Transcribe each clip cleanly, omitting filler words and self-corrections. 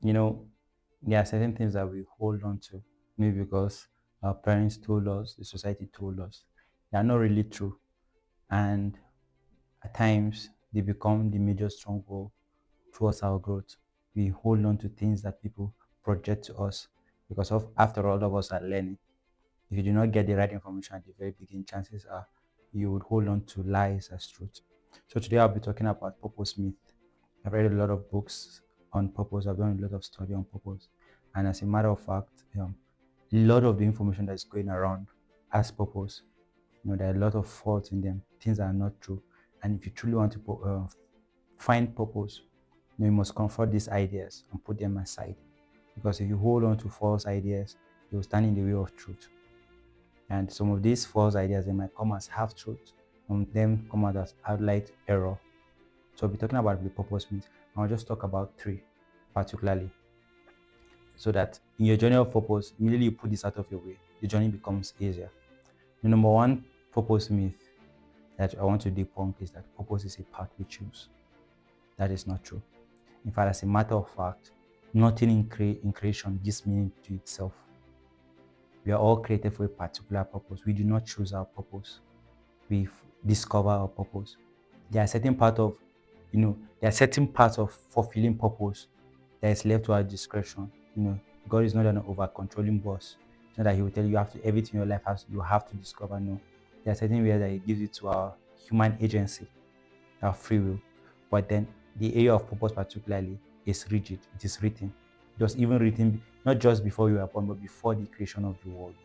You know, there are certain things that we hold on to, maybe because our parents told us, the society told us. They are not really true. And at times, they become the major stronghold towards our growth. We hold on to things that people project to us because of, after all of us are learning. If you do not get the right information at the very beginning, chances are you would hold on to lies as truth. So today I'll be talking about purpose myth. I've read a lot of books on purpose. I've done a lot of study on purpose, and as a matter of fact, a lot of the information that's going around as purpose, there are a lot of faults in them, things that are not true. And if you truly want to find purpose, you must confront these ideas and put them aside. Because if you hold on to false ideas, you'll stand in the way of truth. And some of these false ideas, they might come as half truth, and them come out as outright error. So I'll be talking about the purpose myth. I'll just talk about three particularly, so that in your journey of purpose, immediately you put this out of your way, the journey becomes easier. The number one purpose myth that I want to debunk is that purpose is a path we choose. That is not true. In fact, as a matter of fact, nothing in creation gives meaning to itself. We are all created for a particular purpose. We do not choose our purpose. We discover our purpose. There are certain parts of fulfilling purpose that is left to our discretion. God is not an over controlling boss. It's not that He will tell you everything in your life you have to discover. No, there are certain ways that He gives it to our human agency, our free will. But then the area of purpose particularly is rigid. It is written. It was even written not just before you were born, but before the creation of the world.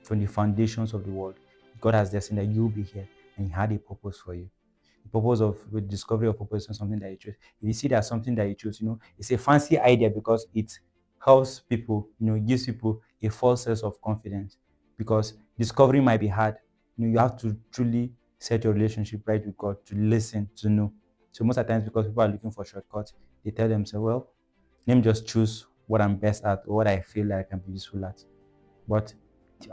From the foundations of the world, God has destined that you will be here, and He had a purpose for you. The purpose of the discovery of purpose is something that you choose. If you see that something that you choose, it's a fancy idea because it helps people, gives people a false sense of confidence. Because discovery might be hard. You have to truly set your relationship right with God, to listen, to know. So most of the times, because people are looking for shortcuts, they tell themselves, well, let me just choose what I'm best at or what I feel like I can be useful at. But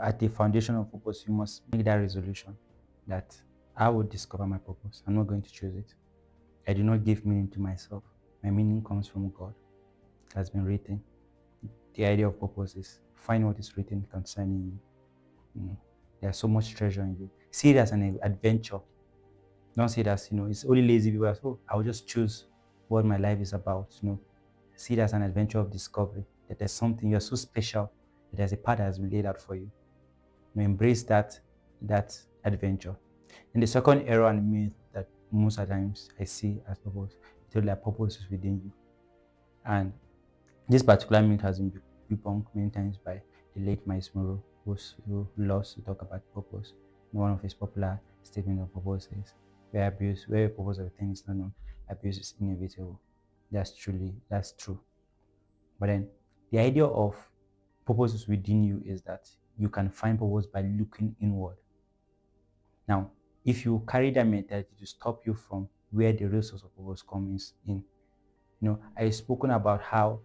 at the foundation of purpose, you must make that resolution that I will discover my purpose. I'm not going to choose it. I do not give meaning to myself. My meaning comes from God. It has been written. The idea of purpose is find what is written concerning you. There's so much treasure in you. See it as an adventure. Don't see it as, it's only lazy people that, I will just choose what my life is about. See it as an adventure of discovery. That there's something, you're so special, that there's a path that has been laid out for you. Embrace that adventure. And the second error and myth that most of the times I see as purpose, that purpose is within you. And this particular myth has been debunked many times by the late Miles Monroe, who loves to talk about purpose. One of his popular statements of purpose is, where the purpose of a thing is not known, abuse is inevitable. That's true. But then the idea of purpose is within you is that you can find purpose by looking inward. Now, if you carry that mentality to stop you from where the real source of purpose comes in, I've spoken about how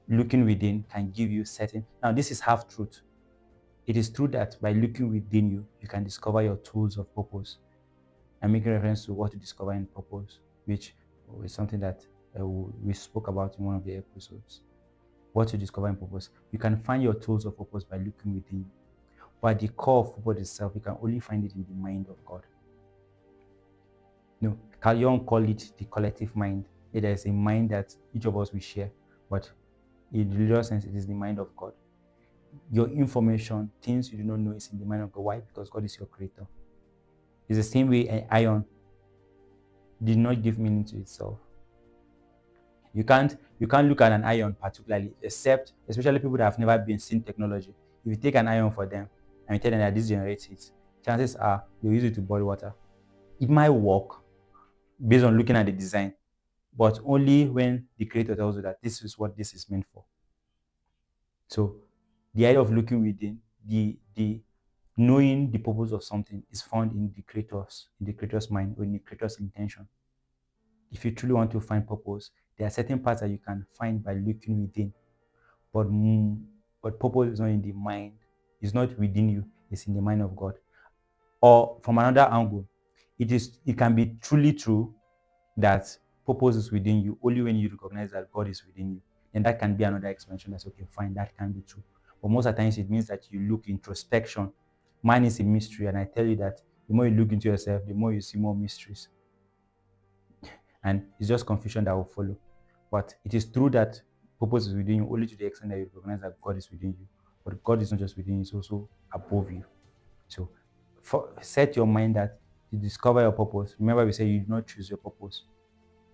looking within can give you certain. Now, this is half truth. It is true that by looking within you, you can discover your tools of purpose. I'm making reference to what to discover in purpose, which is something that we spoke about in one of the episodes. What to discover in purpose. You can find your tools of purpose by looking within you. But at the core of purpose itself, you can only find it in the mind of God. Carl call it the collective mind. It is a mind that each of us will share, but in the literal sense, it is the mind of God. Your information, things you do not know, is in the mind of God. Why? Because God is your creator. It's the same way an iron did not give meaning to itself. You can't look at an iron particularly, especially people that have never been seen technology. If you take an iron for them and you tell them that this generates heat, chances are they'll use it to boil water. It might work based on looking at the design, but only when the creator tells you that this is what this is meant for. So the idea of looking within, the knowing the purpose of something is found in the creator's mind, or in the creator's intention. If you truly want to find purpose, there are certain parts that you can find by looking within. But purpose is not in the mind. It's not within you. It's in the mind of God. Or from another angle, it can be truly true that purpose is within you only when you recognize that God is within you. And that can be another explanation. That's okay, fine, that can be true. But most of the times it means that you look introspection. Man is a mystery, and I tell you that the more you look into yourself, the more you see more mysteries. And it's just confusion that will follow. But it is true that purpose is within you only to the extent that you recognize that God is within you. But God is not just within you, it's also above you. So set your mind that to discover your purpose. Remember, we say you do not choose your purpose.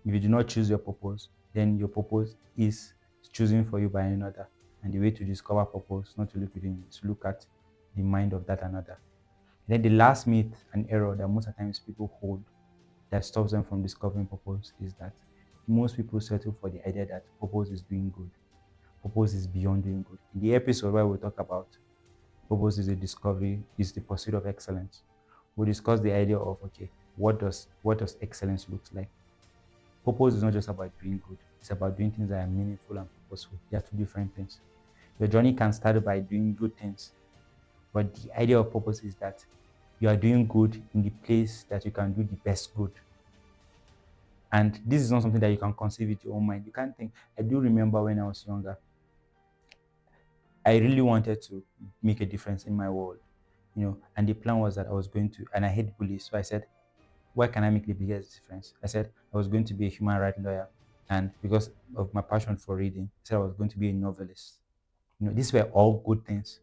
If you do not choose your purpose, then your purpose is chosen for you by another. And the way to discover purpose, not to look within you, is to look at the mind of that another. And then the last myth and error that most of the times people hold that stops them from discovering purpose is that most people settle for the idea that purpose is doing good. Purpose is beyond doing good. In the episode where we talk about purpose is a discovery, is the pursuit of excellence, we discuss the idea of, okay, what does excellence look like? Purpose is not just about doing good, it's about doing things that are meaningful and purposeful. They are two different things. Your journey can start by doing good things, but the idea of purpose is that you are doing good in the place that you can do the best good. And this is not something that you can conceive with your own mind. You can't think. I do remember when I was younger, I really wanted to make a difference in my world, and the plan was that I was going to, and I hate bullies. So I said, where can I make the biggest difference? I said I was going to be a human rights lawyer. And because of my passion for reading, I said I was going to be a novelist. These were all good things.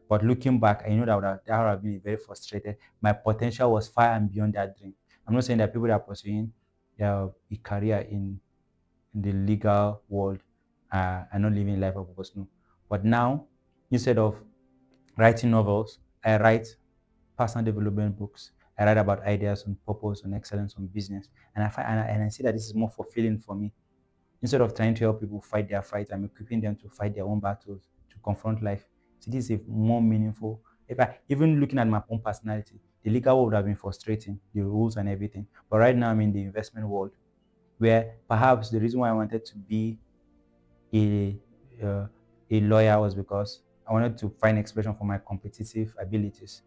But looking back, I know that would have been very frustrated. My potential was far and beyond that dream. I'm not saying that people that are pursuing a career in the legal world are not living life of purpose. No. But now, instead of writing novels, I write personal development books. I write about ideas on purpose, on excellence, on business. And I see that this is more fulfilling for me. Instead of trying to help people fight their fight, I'm equipping them to fight their own battles, to confront life. So this is more meaningful. Even looking at my own personality, the legal world would have been frustrating, the rules and everything. But right now I'm in the investment world, where perhaps the reason why I wanted to be a lawyer was because I wanted to find expression for my competitive abilities.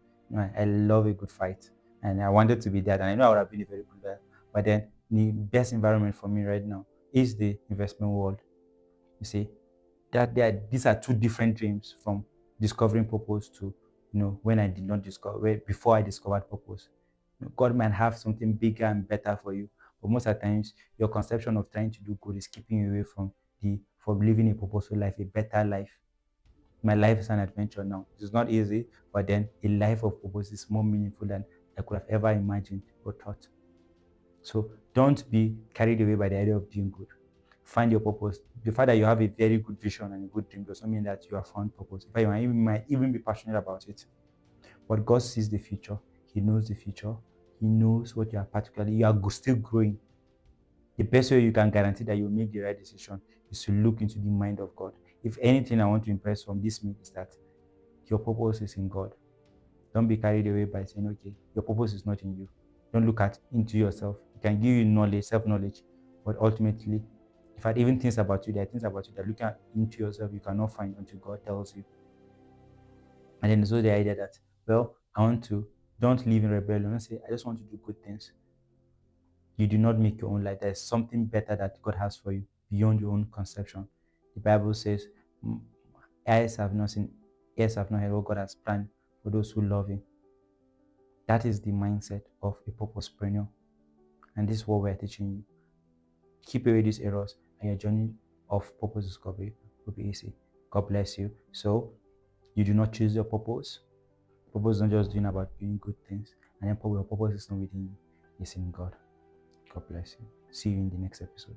I love a good fight, and I wanted to be that. And I know I would have been a very good lawyer. But then the best environment for me right now is the investment world. You see, these are two different dreams, from discovering purpose to when I did not discover, before I discovered purpose. God might have something bigger and better for you, but most of the times your conception of trying to do good is keeping you away from living a purposeful life, a better life. My life is an adventure now. It's not easy, but then a life of purpose is more meaningful than I could have ever imagined or thought. So don't be carried away by the idea of doing good. Find your purpose. The fact that you have a very good vision and a good dream does not mean that you have found purpose. In fact, you might even be passionate about it. But God sees the future. He knows the future. He knows what you are still growing. The best way you can guarantee that you make the right decision is to look into the mind of God. If anything I want to impress from this meeting is that your purpose is in God. Don't be carried away by saying, okay, your purpose is not in you. Don't look into yourself. It can give you knowledge, self-knowledge, but ultimately, if I even things about you, there are things about you that looking into yourself you cannot find until God tells you. And then there's also the idea that, don't live in rebellion. Don't say, I just want to do good things. You do not make your own life. There's something better that God has for you beyond your own conception. The Bible says, eyes have not seen, ears have not heard what God has planned for those who love Him. That is the mindset of a purposepreneur. And this is what we're teaching you. Keep away these errors, and your journey of purpose discovery will be easy. God bless you. So, you do not choose your purpose. Purpose is not just doing about doing good things. And then your purpose is not within you, it's in God. God bless you. See you in the next episode.